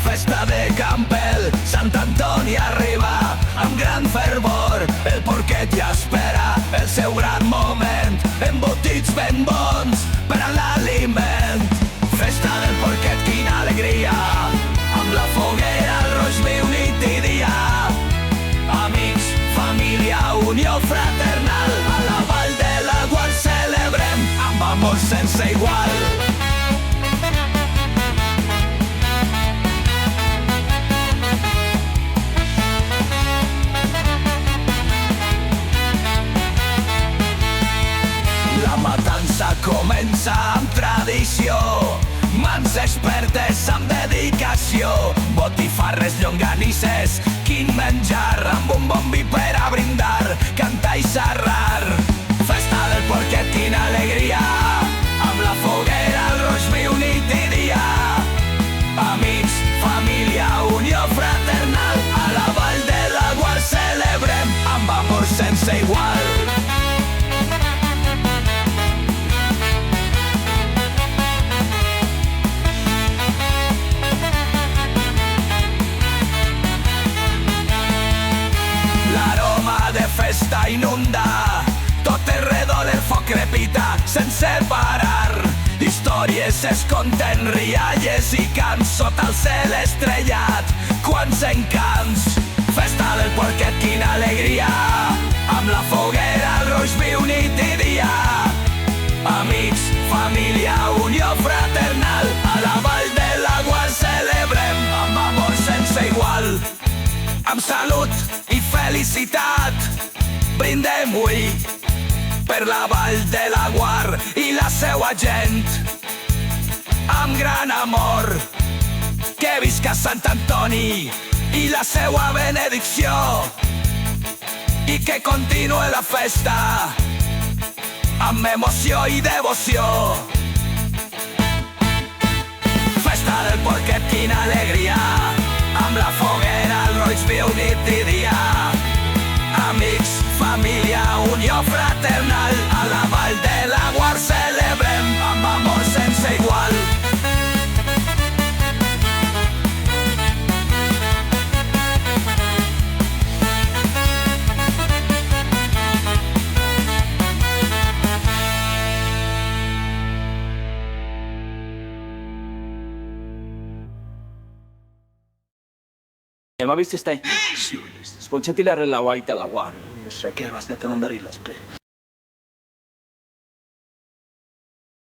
festa de Campbell, Sant Antoni arriba amb gran fervor. El porquet ja espera el seu gran moment, embotits ben bons per a l'aliment. Festa del porquet, quina alegria, amb la foguera, el roix viu nit i dia. Amics, família, unió fraternal, a la Vall de Laguar celebrem amb amor sense igual. La matança comença amb tradició, mans expertes amb dedicació, botifarres, llonganisses, quin menjar, amb un bon vi per a brindar, cantar i xerrar. Festa del porquet, quina alegria, amb la foguera, el roig viu nit i dia. Amics, família, unió fraternal, a la Vall de Laguar celebrem amb amor sense igual. Festa inunda, tot el redol el foc crepita sense parar. Històries es conten, rialles i cants sota el cel estrellat, quants encants. Festa del porquet, quina alegria, amb la foguera, el roig viu nit i dia. Amics, família, unió fraternal, a la Vall de Laguar celebrem amb amor sense igual. Amb salut i felicitat brindem avui per la Vall de Laguar i la seua gent. Amb gran amor, que visca Sant Antoni i la seua benedicció, i que continue la festa amb emoció i devoció. Festa del porquet, quina alegria, amb la foguera, el roig viu nit i dia. Amics, família, unió fraternal, a la Vall de Laguar celebrem amb amor sense igual. Ma vist stai? Sponcetila la White alla One. Non so che basta non dare la spesa.